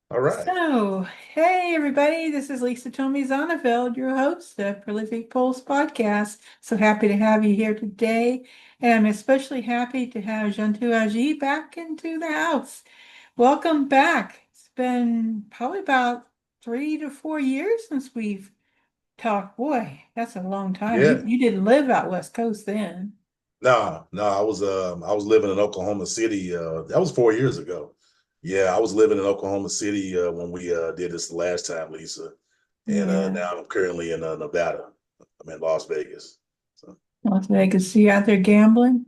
All right. So, hey everybody, this is Lisa Tomey Zonneveld, your host of Prolific Pulse Podcast. So happy to have you here today. And I'm especially happy to have Juntu Ahjee back into the house. Welcome back. It's been probably about 3 to 4 years since we've talked. Boy, that's a long time. You Yeah. you didn't live out West Coast then. No, I was living in Oklahoma City. That was 4 years ago. Yeah, I was living in Oklahoma City when we did this the last time, Lisa. And Yeah, now I'm currently in Nevada. I'm in Las Vegas. So, Las Vegas. You out there gambling?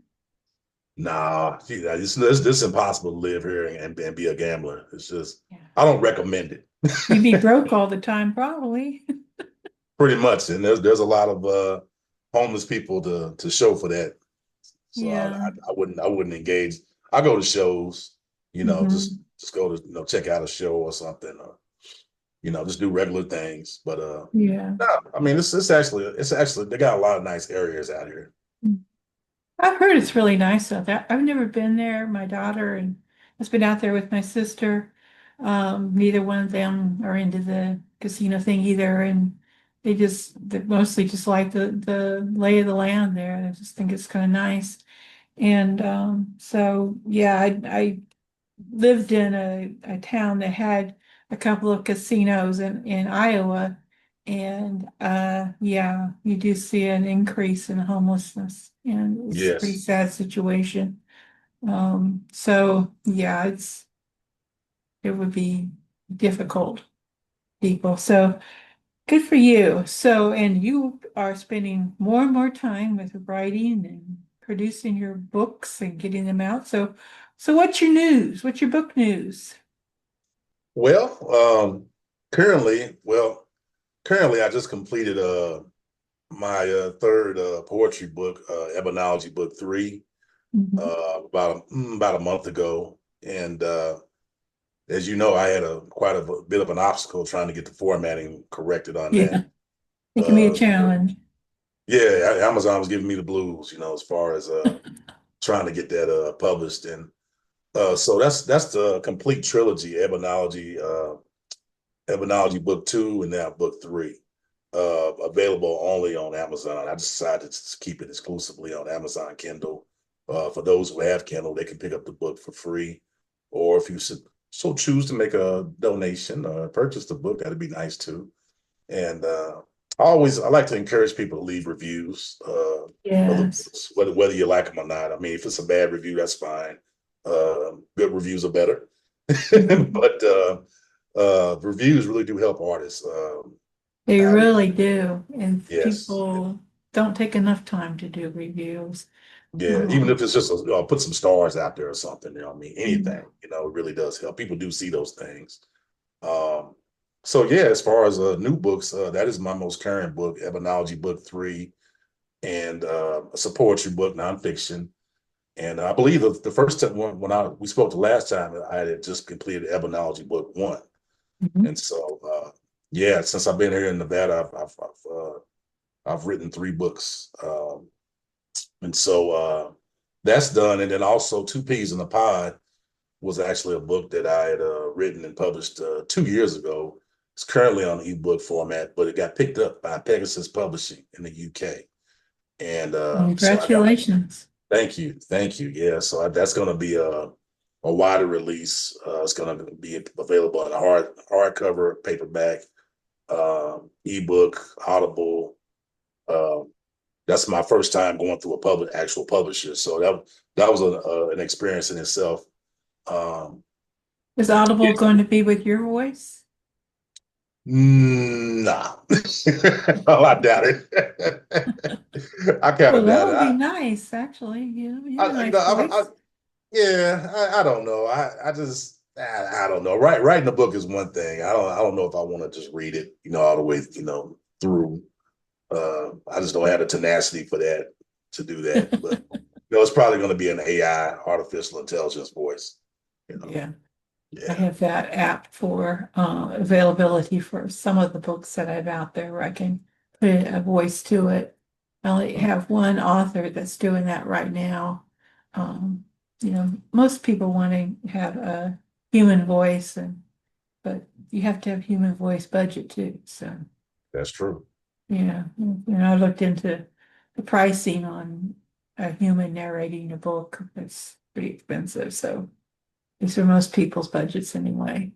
gee, it's impossible to live here and be a gambler. It's just Yeah. I don't recommend it. You'd be broke all the time, probably. Pretty much. And there's a lot of homeless people to show for that. So Yeah. I wouldn't engage. I go to shows, Hmm. just go to check out a show or something, or just do regular things. But Yeah. no, I mean it's actually they got a lot of nice areas out here. I've heard it's really nice out there. I've never been there. My daughter and has been out there with my sister. Neither one of them are into the casino thing either, and they mostly just like the lay of the land there. I just think it's kind of nice. And so yeah, I lived in a town that had a couple of casinos in Iowa. And yeah, you do see an increase in homelessness, and it's a pretty Yes. sad situation. So yeah, it would be difficult, people. So good for you. So, and you are spending more and more time with writing and producing your books and getting them out. So what's your news? What's your book news? Well, currently I just completed my third poetry book, Ebonology Book 3, Mhm. about a month ago, and as you know, I had a quite a bit of an obstacle trying to get the formatting corrected on that. Yeah, it can be a Uh, challenge. yeah, Amazon was giving me the blues, as far as trying to get that published, and so that's the complete trilogy, Ebonology Book 2, and now Book 3, available only on Amazon. I decided to keep it exclusively on Amazon Kindle. For those who have Kindle, they can pick up the book for free, or if you so choose to make a donation or purchase the book, that'd be nice too. And I like to encourage people to leave reviews of the Yes. books, whether you like them or not. I mean, if it's a bad review, that's fine. Good reviews are better, Mhm. but reviews really do help artists. They I really do. And Yes, people don't take enough time to do reviews. yeah. Even Um, if it's just put some stars out there or something. What I mean, mm, anything. It really does help. People do see those things. Um, so yeah, as far as new books, that is my most current book, Ebonology Book 3, and it's a poetry book, nonfiction. And I believe the first time when we spoke the last time, I had just completed Ebonology Book 1. mhm. And so, yeah, since I've been here in Nevada, I've written 3 books, and so that's done. And then also, Two Peas in a Pod was actually a book that I had written and published 2 years ago. It's currently on ebook format, but it got picked up by Pegasus Publishing in the UK. And so I got Congratulations. thank you. Yeah, so that's going to be a wider release. It's going to be available in a hardcover, paperback, ebook, Audible. Um, that's my first time going through a actual publisher, so that was an experience in itself. Um, Is yeah, Audible going to be with your voice? nah, oh, I doubt it. I kind Well, of that doubt it. would be nice, actually. You have a nice voice. Yeah, I don't know. I don't know. Writing a book is one thing. I don't know if I want to just read it, all the way, through. I just don't have the tenacity for that to do that. But it's probably going to be an AI, artificial intelligence voice. You know, Yeah, I yeah, have that app for availability for some of the books that I have out there where I can put a voice to it. I only have one author that's doing that right now. Um, Most people want to have a human voice, and but you have to have human voice budget too. So, That's true. yeah, I looked into the pricing on a human narrating a book. It's pretty expensive. So, it's for most people's budgets anyway.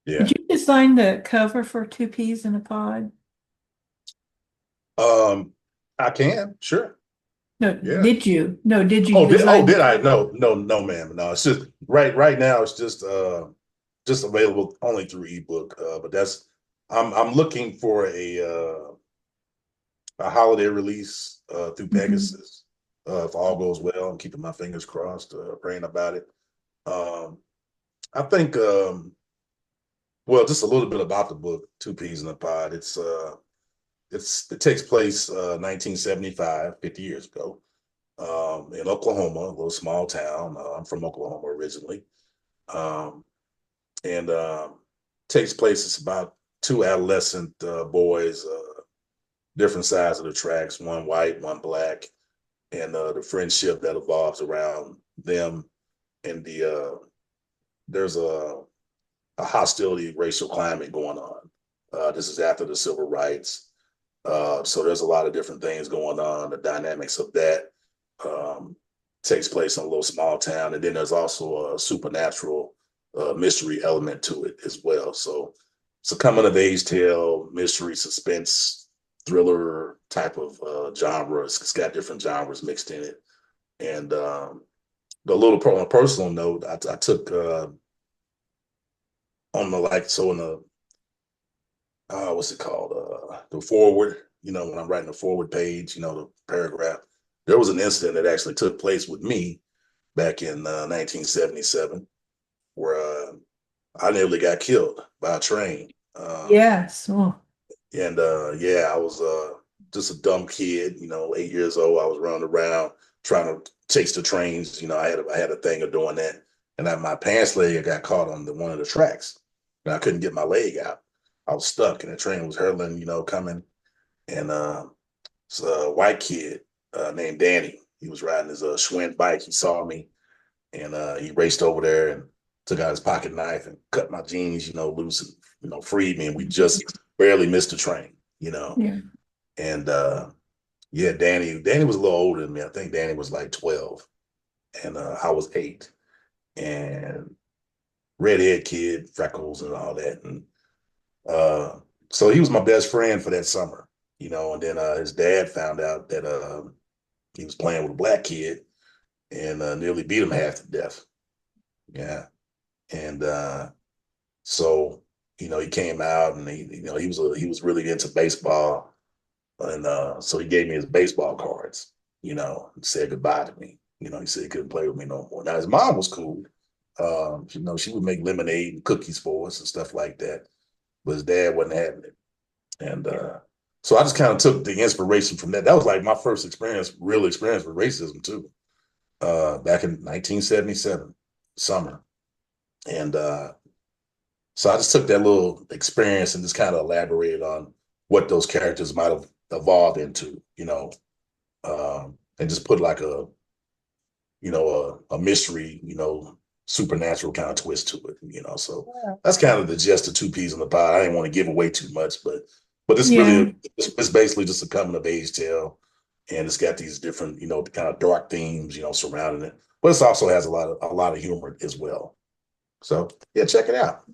Yeah. Did you design the cover for Two Peas in a Pod? Um, I can, sure. No, Yeah. did you? No, did you Oh, design the did I? cover? No, no, ma'am. No, it's right now it's just available only through ebook. But that's I'm looking for a holiday release through Mhm. Pegasus. If all goes well, I'm keeping my fingers crossed, praying about it. Um, I think well, just a little bit about the book, Two Peas in a Pod. It takes place 1975, 50 years ago, in Oklahoma, a little small town. I'm from Oklahoma originally, um, and takes place. It's about two adolescent boys, different sides of the tracks, one white, one black, and the friendship that evolves around them. And there's a hostility racial climate going on. This is after the civil rights. So there's a lot of different things going on. The dynamics of that um, takes place in a little small town, and then there's also a supernatural mystery element to it as well. So it's a coming of age tale, mystery, suspense, thriller type of genre. It's got different genres mixed in it, and the little on a personal note, I took on the like so in the what's it called? The forward, when I'm writing the forward page, the paragraph, there was an incident that actually took place with me back in 1977 where I nearly got killed by a train. Yes. Oh, And yeah, I was just a dumb kid, 8 years old. I was running around trying to chase the trains. I had a thing of doing that. And my pants leg got caught on one of the tracks. And I couldn't get my leg out. I was stuck and the train was hurtling, coming. And it's a white kid named Danny. He was riding his Schwinn bike. He saw me and he raced over there and took out his pocket knife and cut my jeans, loose and freed me. And we just barely missed the train, yeah. And yeah, Danny was a little older than me. I think Danny was like 12, and I was 8. And redhead kid, freckles and all that, and uh, so he was my best friend for that summer, And then his dad found out that he was playing with a black kid and nearly beat him half to death. Yeah, and so he came out and he was really into baseball, and so he gave me his baseball cards, and said goodbye to me. He said he couldn't play with me no more. Now his mom was cool. She would make lemonade and cookies for us and stuff like that, but his dad wasn't having it. And so I just kind of took the inspiration from that. That was like my first real experience with racism too, back in 1977, summer. And so I just took that little experience and just kind of elaborated on what those characters might have evolved into, and just put like a mystery, supernatural kind of twist to it, So that's kind of the gist of Two Peas in the Pod. I didn't want to give away too much, but it's Yeah. really it's basically just a coming of age tale, and it's got these different, kind of dark themes, surrounding it. But it also has a lot of humor as well. So yeah, check it out.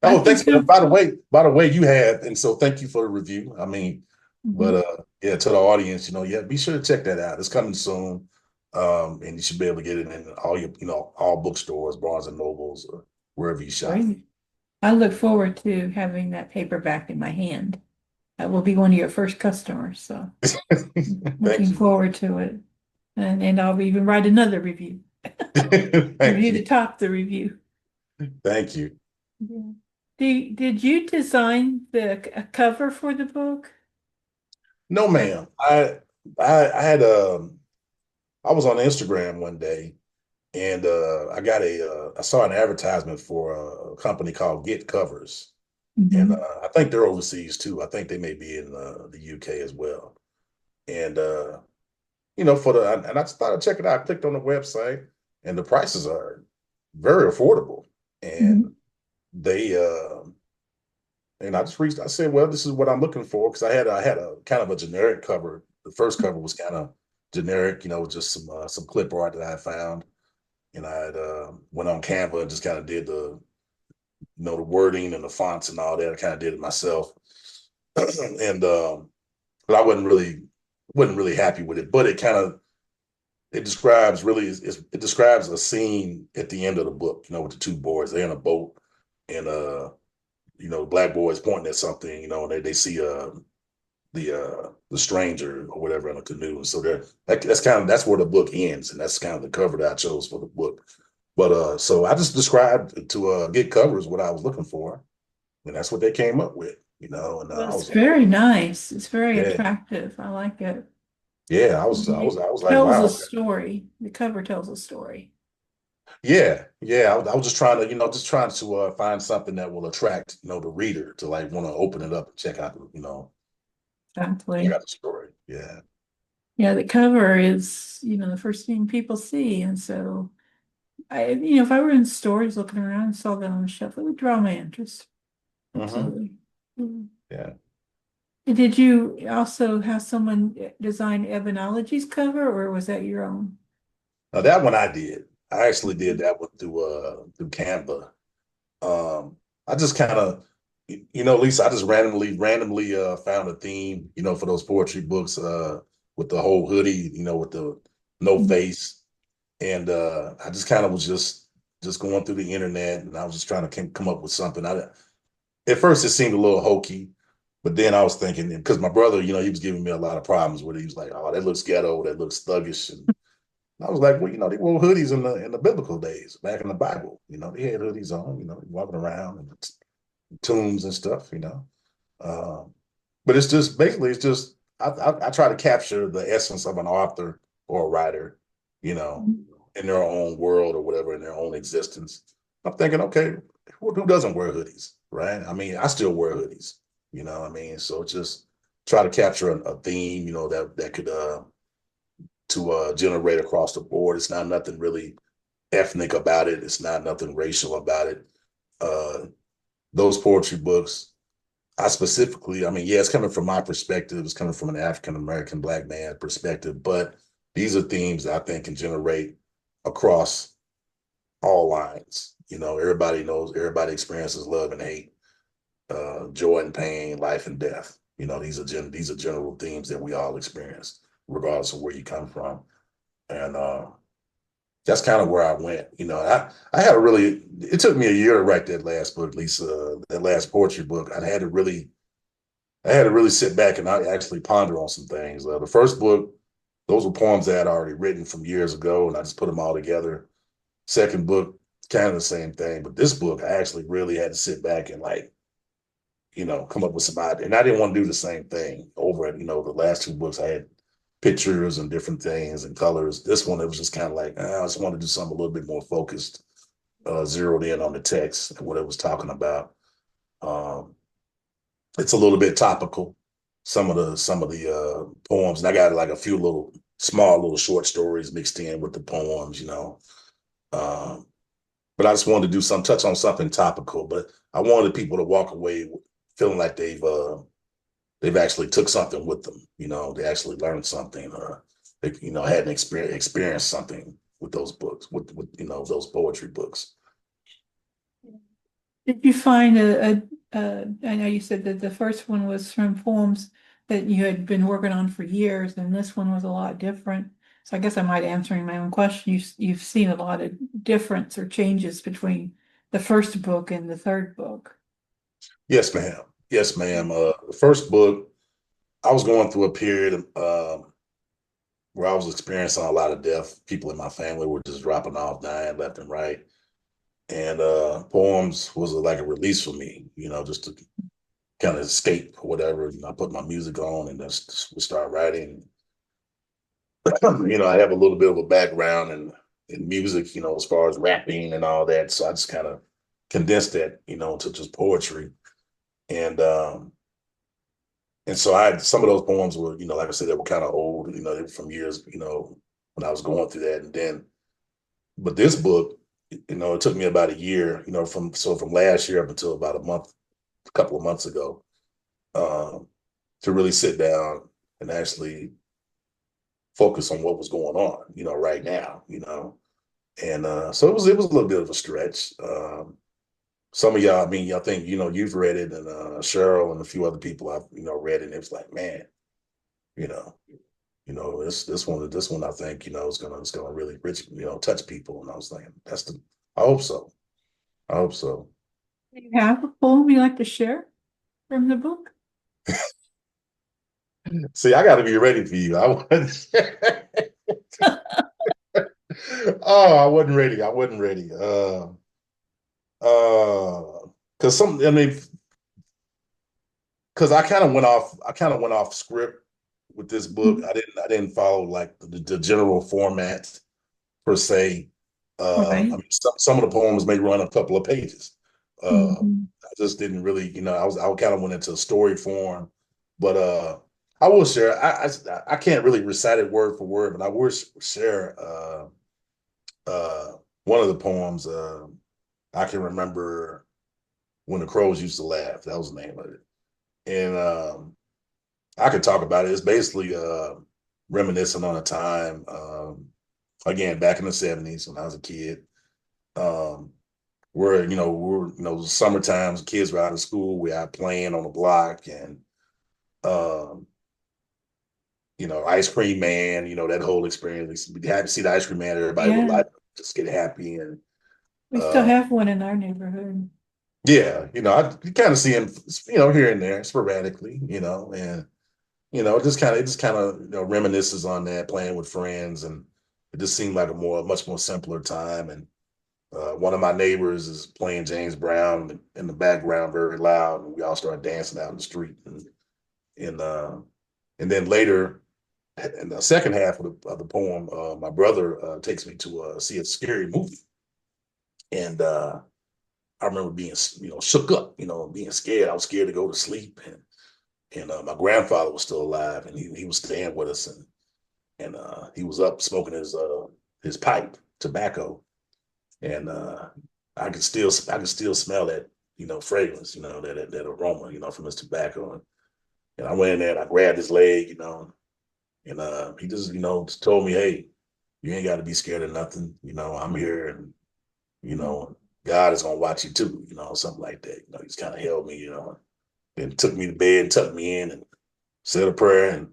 I Oh, think thanks. so. By the way, you have, and so thank you for the review. I mean, but Mhm. yeah, to the audience, yeah, be sure to check that out. It's coming soon. And you should be able to get it in all your, all bookstores, Barnes and Nobles, or wherever you shop. Great. I look forward to having that paperback in my hand. That will be one of your first customers, so Thank looking you. forward to it. And I'll even write another review. Thank Review to you. top the review. Thank you. Yeah. Did you design the cover for the book? No, Or- ma'am. I had I was on Instagram one day and I saw an advertisement for a company called Get Covers. And Mhm. I think they're overseas too. I think they may be in the UK as well. And and I just thought I'd check it out. I clicked on the website, and the prices are very affordable. And Mhm. they and I just reached. I said, "Well, this is what I'm looking for," because I had a kind of a generic cover. The first cover was kind of generic, just some clip art that I had found, and I had went on Canva and just kind of did the wording and the fonts and all that. I kind of did it myself, and but I wasn't really happy with it. But it describes really it describes a scene at the end of the book, with the two boys. They're in a boat, and the black boys pointing at something, and they see the stranger or whatever in a canoe. And so that's where the book ends, and that's kind of the cover that I chose for the book. But so I just described to get covers what I was looking for, and that's what they came up with, and Well, I it's was like, very nice. It's very yeah, attractive. I like it. yeah, I was I It was I was like, tells a wow, story. The cover tells a story. yeah, yeah. I was just trying to, find something that will attract, the reader to like want to open it up and check Exactly. out the story. Yeah. Yeah, the cover is, the first thing people see. And so if I were in stores looking around and saw that on the shelf, it would draw my interest. Hmm. Absolutely. Mhm. Yeah. Did you also have someone design Ebonology's cover, or was that your own? Now that one I did. I actually did Mhm. that one through Canva. I just kind of, Lisa, I just randomly found a theme, for those poetry books, with the whole hoodie, with the no face. And I just kind of was just going through the internet, and I was just trying to come up with something. At first it seemed a little hokey, but then I was thinking, because my brother, he was giving me a lot of problems with it. He was like, "Oh, that looks ghetto, that looks thuggish," and I was like, "Well, they wore hoodies in the biblical days, back in the Bible. They had hoodies on, walking around and tombs and stuff, Um, but it's just basically it's just I try to capture the essence of an author or a writer, you know, in their own world or whatever, in their own existence. I'm thinking, okay, who doesn't wear hoodies, right? I mean, I still wear hoodies, what I mean? So just try to capture a theme, that could to generate across the board. It's not nothing really ethnic about it. It's not nothing racial about it. Uh, those poetry books, I mean, yeah, it's coming from my perspective. It's coming from an African American Black man perspective, but these are themes that I think can generate across all lines. Everybody knows, everybody experiences love and hate, joy and pain, life and death. These are general themes that we all experience, regardless of where you come from. And that's kind of where I went. I had a really. It took me a year to write that last book, Lisa. That last poetry book. I had to really sit back and I actually ponder on some things. The first book, those were poems that I had already written from years ago, and I just put them all together. Second book, kind of the same thing, but this book, I actually really had to sit back and like, come up with some ideas. And I didn't want to do the same thing over at, the last two books. I had pictures and different things and colors. This one, it was just kind of like, I just want to do something a little bit more focused, zeroed in on the text and what it was talking about. Um, it's a little bit topical. Some of the poems, and I got like a few small little short stories mixed in with the poems. Um, but I just wanted to do some touch on something topical. But I wanted people to walk away feeling like they've actually took something with them. They actually learned something, or they had an experienced something with those books, with those poetry books. Did you find I know you said that the first one was from poems that you had been working on for years, and this one was a lot different. So I guess I might answering my own question. You've seen a lot of difference or changes between the first book and the third book. Yes, ma'am. Yes, ma'am. The first book, I was going through a period where I was experiencing a lot of death. People in my family were just dropping off, dying left and right. And poems was like a release for me, just to kind of escape or whatever. I put my music on and just start writing. I have a little bit of a background in music, as far as rapping and all that. So I just kind of condensed that, to just poetry. And so I had some of those poems were, like I said, they were kind of old, they were from years, when I was going through that. And then, but this book, it took me about a year, from last year up until about a couple of months ago, um, to really sit down and actually focus on what was going on, right now, and so it was a little bit of a stretch. Some of y'all, I mean, I think you've read it, and Cheryl and a few other people I've read it, and it was like, man, you know, this one I think is gonna really rich touch people, and I was like, I hope so, I hope so. Do you have a poem you like to share from the book? See, I got to be ready for you. I wasn't. Oh, I wasn't ready. I wasn't ready. Because I mean, because I kind of went off script with this book. Mhm. I didn't follow like the general format per se. I Right. mean, some of the poems may run a couple of pages. Mhm. I just didn't really, I kind of went into story form, but I will share. I can't really recite it word for word, but I will share uh, one of the poems. I can remember when the crows used to laugh. That was the name of it, and I could talk about it. It's basically reminiscing on a time, again, back in the '70s when I was a kid, um, where summer times, kids were out of school, we out playing on the block, and um, ice cream man, that whole experience. We had to see the ice cream man, everybody would Yeah, like just get happy, and we still uh, have one in our neighborhood. yeah, I kind of see him, here and there, sporadically, and it just kind of reminisces on that, playing with friends, and it just seemed like much more simpler time. And one of my neighbors is playing James Brown in the background very loud, and we all started dancing out in the street. And then later, in the second half of the poem, my brother takes me to see a scary movie, and I remember being shook up, being scared. I was scared to go to sleep, and my grandfather was still alive, and he was staying with us, and he was up smoking his pipe, tobacco, and I could still smell that fragrance, that aroma, from his tobacco, and I went in there and I grabbed his leg, and he just told me, hey, you ain't got to be scared of nothing, I'm here, and God is gonna watch you too, something like that. He's kind of held me, then took me to bed and tucked me in and said a prayer, and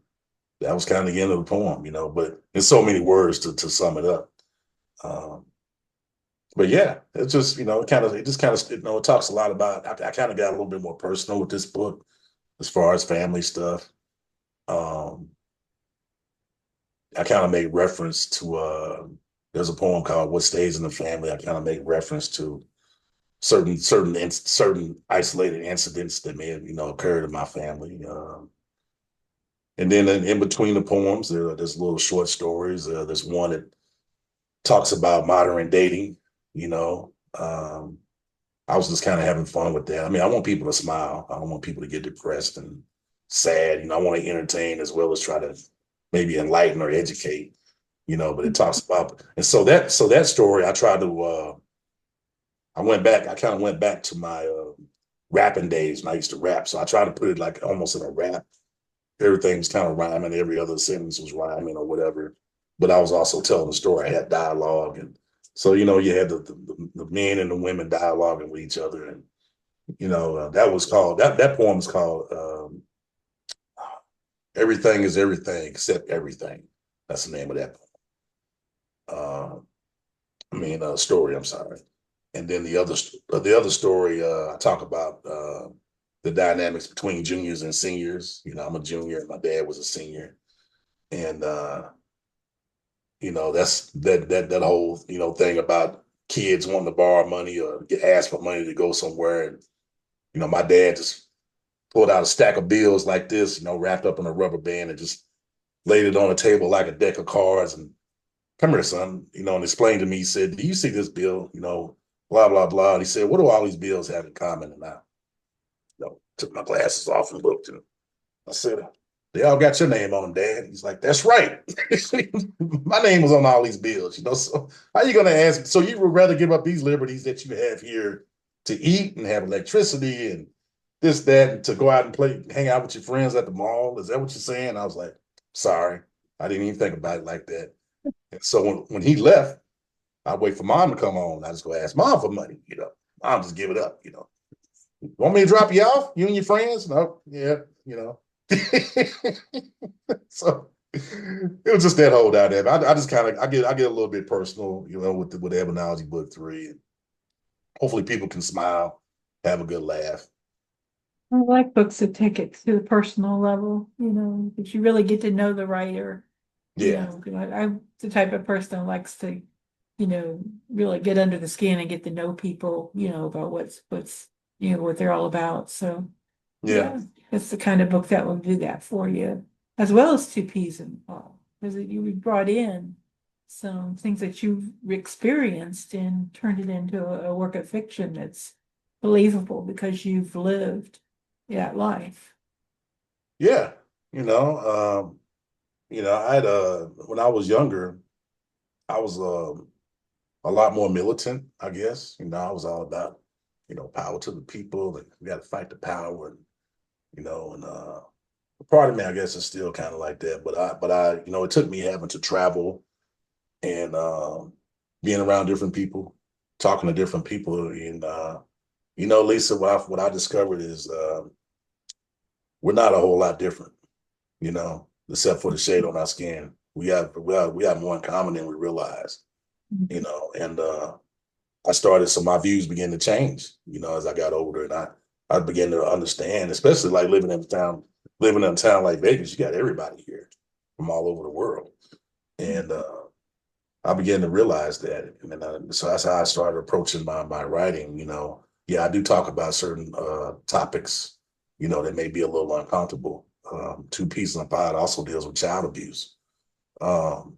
that was kind of the end of the poem, but in so many words to sum it up. Um, but yeah, it's just, it talks a lot about, I kind of got a little bit more personal with this book as far as family stuff. Um, I kind of made reference to, there's a poem called What Stays in the Family. I kind of made reference to certain isolated incidents that may have, occurred in my family. And then in between the poems, there's little short stories. There's one that talks about modern dating. You know, I was just kind of having fun with that. I mean, I want people to smile. I don't want people to get depressed and sad. I want to entertain as well as try to maybe enlighten or educate. But it talks about, and so that story, I tried to. I went back. I kind of went back to my rapping days when I used to rap. So I tried to put it like almost in a rap. Everything was kind of rhyming. Every other sentence was rhyming or whatever. But I was also telling the story. I had dialogue, and so you had the men and the women dialoguing with each other, and that was called that poem is called "Everything is Everything Except Everything." That's the name of that poem. Story. I'm sorry. And then the other story, I talk about the dynamics between juniors and seniors. I'm a junior, and my dad was a senior, and that's that whole thing about kids wanting to borrow money or get asked for money to go somewhere, and my dad just pulled out a stack of bills like this, wrapped up in a rubber band, and just laid it on the table like a deck of cards, and come here, son, and explained to me. He said, do you see this bill? Blah, blah, blah. And he said, what do all these bills have in common? And I took my glasses off and looked, and I said, They all got your name on them, Dad. He's like, that's right. My name was on all these bills, you know. So how you gonna ask? So you would rather give up these liberties that you have here to eat and have electricity and this, that, and to go out and play, hang out with your friends at the mall? Is that what you're saying? I was like, sorry. I didn't even think about it like that. And so when he left, I wait for mom to come home. I just go ask mom for money, you know. Mom just give it up, you know. Want me to drop you off? You and your friends? No, yeah, you know. So it was just that whole dynamic. I just kind of I get a little bit personal, you know, with the Etymology Book 3. And hopefully people can smile, have a good laugh. I like books that take it to the personal level, that you really get to know the writer. Yeah, 'Cause I'm the type of person that likes to, really get under the skin and get to know people, about what they're all about. So yeah, yeah, it's the kind of book that will do that for you, as well as Two Peas in the Pod, because you brought in some things that you've experienced and turned it into a work of fiction that's believable because you've lived that life. yeah. You know, I had when I was younger, I was a lot more militant, I guess. I was all about, power to the people and we got to fight the power and and part of me, I guess, is still kind of like that. But it took me having to travel and being around different people, talking to different people, and Lisa, what I discovered is we're not a whole lot different, except for the shade on our skin. We have more in common than we realize, and so my views began to change, as I got older, and I began to understand, especially like living in a town like Vegas, you got everybody here from all over the world. And I began to realize that. And then so that's how I started approaching my writing, Yeah, I do talk about certain topics, that may be a little uncomfortable. Two Peas in a Pod also deals with child abuse. Um,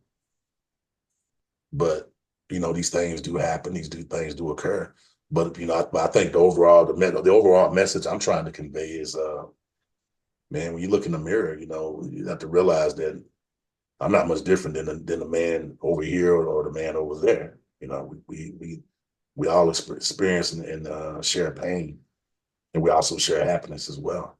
but these things do happen, things do occur. But I think the overall message I'm trying to convey is man, when you look in the mirror, you have to realize that I'm not much different than the man over here or the man over there. We all experience and share pain, and we also share happiness as well.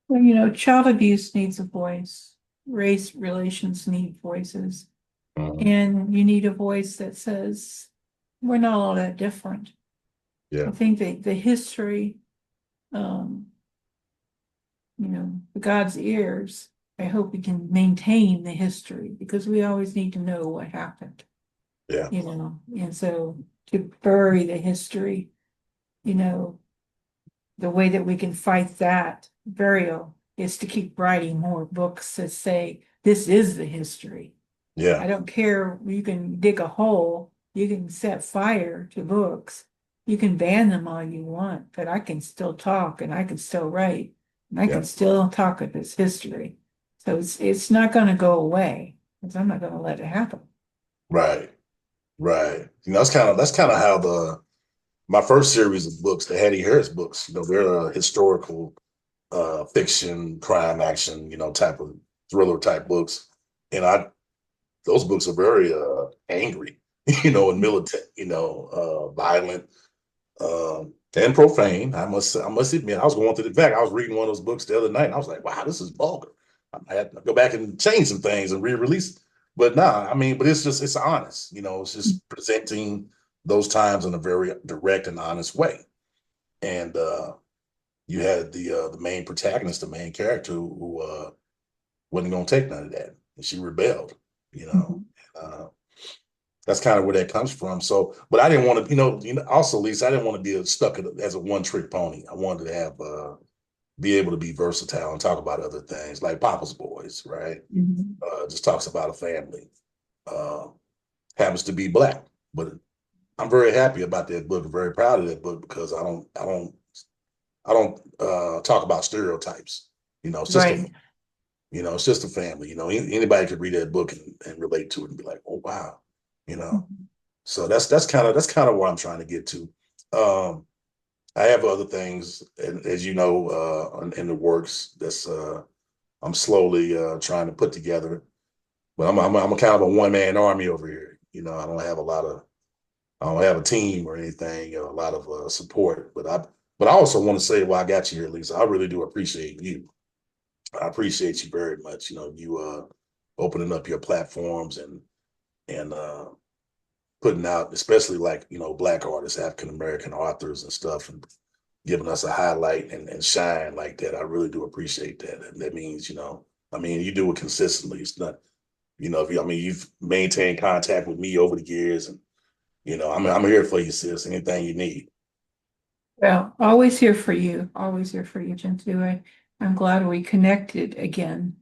Well, child abuse needs a voice. Race relations need voices. Mhm. And you need a voice that says, we're not all that different. I Yeah, think that the history, um, the God's ears, I hope we can maintain the history because we always need to know what happened, yeah, and so to bury the history, you know, the way that we can fight that burial is to keep writing more books that say, this is the history. yeah, I don't care, you can dig a hole, you can set fire to books, you can ban them all you want, but I can still talk and I can still write, and I yeah. can still talk of this history. So it's not gonna go away, because I'm not gonna let it happen. Right, right. That's kind of how the my first series of books, the Hattie Harris books, they're a historical fiction, crime, action, type of thriller type books. And those books are very angry, and militant, violent, and profane. I must admit, I was going through the back. I was reading one of those books the other night, and I was like, wow, this is vulgar. I had to go back and change some things and re-release. But nah, I mean, but it's honest, it's just presenting those times in a very direct and honest way. And you had the main protagonist, the main character who wasn't going to take none of that, and she rebelled. You know, Mhm. uh, that's kind of where that comes from. So, but I didn't want to, also, Lisa, I didn't want to be stuck as a one trick pony. I wanted to have be able to be versatile and talk about other things like Papa's Boys, right? Mhm. Just talks about a family. Uh, Happens to be black, but I'm very happy about that book. I'm very proud of that book because I don't talk about stereotypes. It's just a Right. it's just a family. Anybody could read that book and relate to it and be like, oh wow, you know. Mhm. So that's kind of where I'm trying to get to. Um, I have other things, as you know, in the works. That's I'm slowly trying to put together. But I'm a kind of a one man army over here. You know, I don't have a team or anything, a lot of support. But I also want to say, well, I got you here, Lisa. I really do appreciate you. I appreciate you very much. You know, you opening up your platforms and putting out, especially like Black artists, African American authors and stuff, and giving us a highlight and shine like that. I really do appreciate that. And that means, I mean, you do it consistently. It's not, if you, I mean, you've maintained contact with me over the years, and I'm here for you, sis. Anything you need. Well, always here for you. Always here for you, Juntu. I'm glad we connected again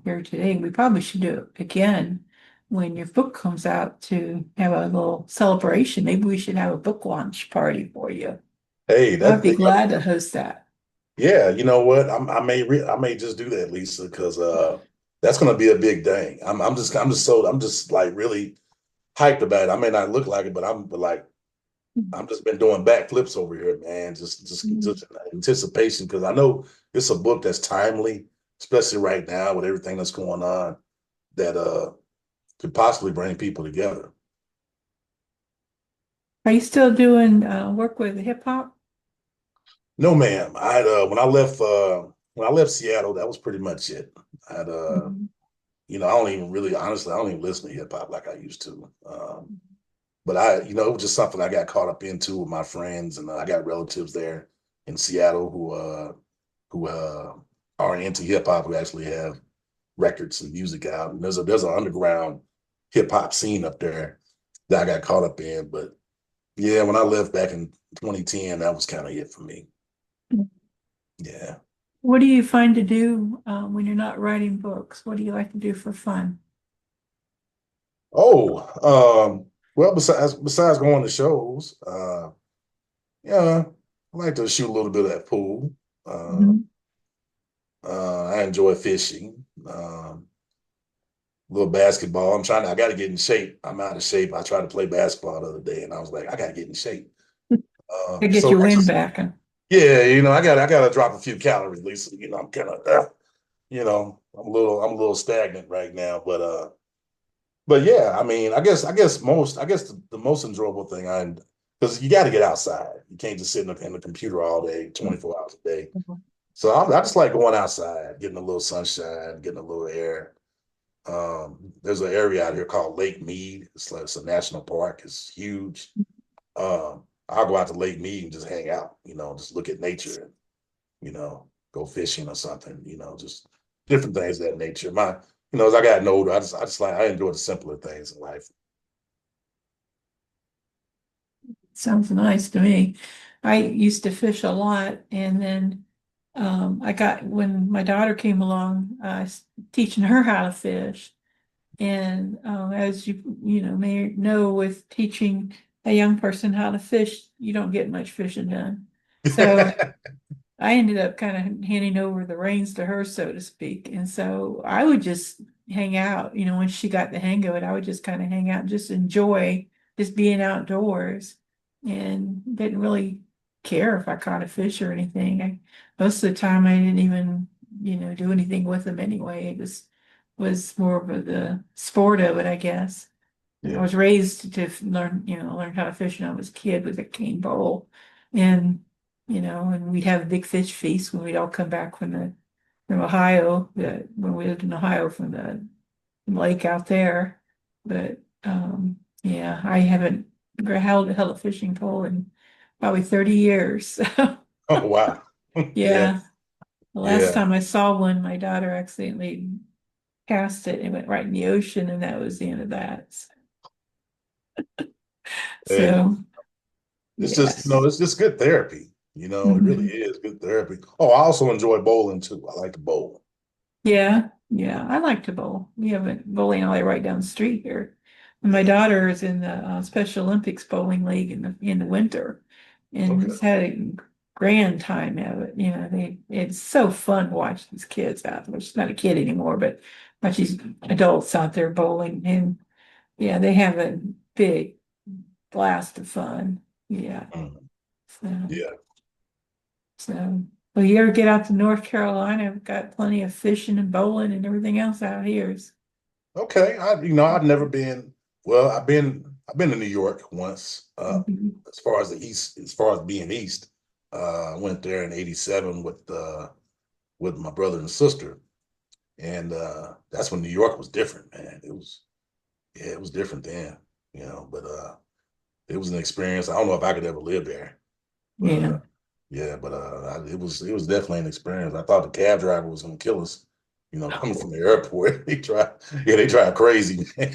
here today. We probably should do it again when your book comes out to have a little celebration. Maybe we should have a book launch party for you. Hey, I'd be glad to host that. yeah, you know what? I may just do that, Lisa, because that's gonna be a big thing. I'm just like really hyped about it. I may not look like it, but like I'm just been doing backflips over here, man. Just anticipation because I know it's a book that's timely, especially right now with everything that's going on that could possibly bring people together. Are you still doing work with hip hop? No, ma'am. I had when I left Seattle, that was pretty much it. I had Mhm. I don't even really honestly, I don't even listen to hip hop like I used to. But it was just something I got caught up into with my friends, and I got relatives there in Seattle who are into hip hop, who actually have records and music out. And there's an underground hip hop scene up there that I got caught up in. But yeah, when I left back in 2010, that was kind of it for me. Yeah. What do you find to do when you're not writing books? What do you like to do for fun? Well, besides going to shows, yeah, I like to shoot a little bit of that pool. Uh, Mhm. I enjoy fishing. A little basketball. I got to get in shape. I'm out of shape. I tried to play basketball the other day, and I was like, I got to get in shape. To get So your that's wind just, back. yeah, I got to drop a few calories, Lisa. I'm kind of, I'm a little stagnant right now, but yeah, I mean, I guess the most enjoyable thing because you got to get outside. You can't just sit in the computer all day, 24 hours a day. Mhm. So I just like going outside, getting a little sunshine, getting a little air. There's an area out here called Lake Mead. It's a national park. It's huge. I'll go out to Lake Mead and just hang out, just look at nature and, go fishing or something, just different things of that nature. As I got older, I just like, I enjoy the simpler things in life. Sounds nice to me. I used to fish a lot, and then I got when my daughter came along, teaching her how to fish. And as you may know, with teaching a young person how to fish, you don't get much fishing done. So I ended up kind of handing over the reins to her, so to speak. And so I would just hang out, when she got the hang of it, I would just kind of hang out and just enjoy just being outdoors and didn't really care if I caught a fish or anything. Most of the time I didn't even, do anything with them anyway. It just was more of the sport of it, I guess. I Yeah, was raised to learn how to fish when I was a kid with a cane pole. And, and we'd have a big fish feast when we'd all come back from Ohio, when we lived in Ohio from the lake out there. But yeah, I haven't held a fishing pole in probably 30 years. oh wow. Yeah, Yeah. The last yeah, time I saw one, my daughter accidentally cast it and went right in the ocean, and that was the end of that. hey, So, it's just yes. it's just good therapy. It really Mhm. is good therapy. Oh, I also enjoy bowling too. I like to bowl. Yeah, yeah, I like to bowl. We have a bowling alley right down the street here. And my Yeah. daughter is in the Special Olympics bowling league in the winter, and Okay. has had a grand time of it. It's so fun to watch these kids out there. She's not a kid anymore, but watch these adults out there bowling, and yeah, they have a big blast of fun. Yeah, Mhm. so Yeah. So, well, you ever get out to North Carolina, we've got plenty of fishing and bowling and everything else out here. Okay, I've never been. Well, I've been to New York once. Mhm. As far as the east, as far as being east, I went there in '87 with my brother and sister, and that's when New York was different, man. It was yeah, it was different then, but it was an experience. I don't know if I could ever live there, but Yeah. yeah, but it was definitely an experience. I thought the cab driver was gonna kill us, coming from the airport. They drive crazy, man.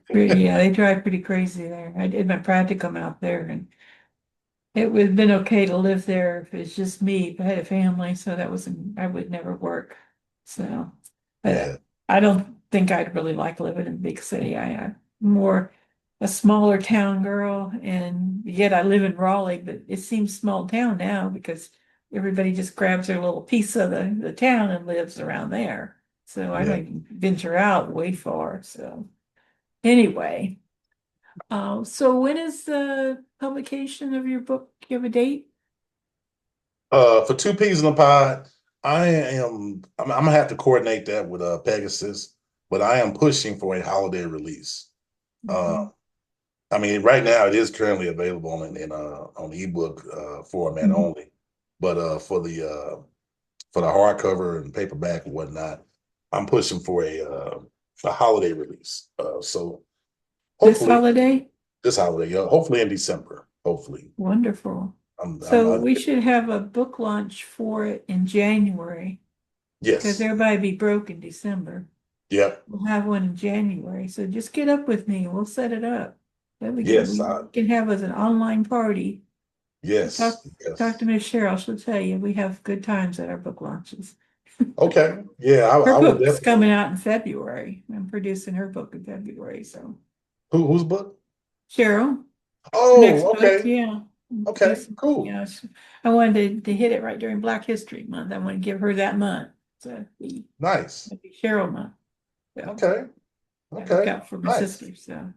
Yeah, they drive pretty crazy there. I did my practicum out there and it would have been okay to live there if it's just me, but I had a family, so I would never work. So, but Yeah, I don't think I'd really like living in a big city. I'm more a smaller town girl, and yet I live in Raleigh, but it seems small town now because everybody just grabs their little piece of the town and lives around there. So I yeah. don't even venture out way far. So anyway. So when is the publication of your book? Do you have a date? For two peas in a pod, I'm gonna have to coordinate that with Pegasus, but I am pushing for a holiday release. Uh, Okay. I mean, right now it is currently available on ebook format Mhm. only, but for the hardcover and paperback and whatnot, I'm pushing for a holiday release. So This hopefully holiday? this holiday, hopefully in December. Hopefully, Wonderful. I'm So we should have a book launch for it in January because yes, everybody be broke in December. yep, We'll have one in January. So just get up with me. We'll set it up. That'd be good. yes, We can have as an online party. Talk, yes, talk to yes. Miss Cheryl. She'll tell you we have good times at our book launches. Okay. Yeah, Her I would book's definitely. coming out in February. I'm producing her book in February. So Whose book? Cheryl, her next Oh, book, okay. yeah. Okay, cool. Yeah, I wanted to hit it right during Black History Month. I want to give her that month. So Nice. it'd be Cheryl month. So Okay. I look Okay. out for my Nice. sister. So,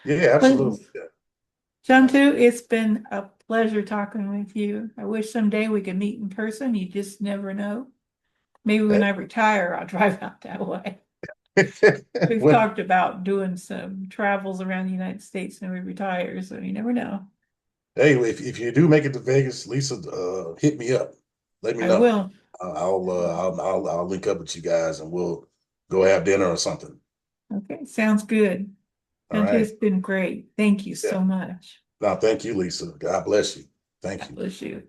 Yeah, well, absolutely. Yeah. Yeah. Shantu, it's been a pleasure talking with you. I wish someday we could meet in person. You just never know. Maybe when I retire, I'll drive out that way. We've Well, talked about doing some travels around the United States when we retire, so you never know. hey, if you do make it to Vegas, Lisa, hit me up. Let me I know. will. I'll link up with you guys and we'll go have dinner or something. Okay, sounds good. All And right. it's been great. Thank you Yeah. so much. Now, thank you, Lisa. God bless you. Thank God you. bless you.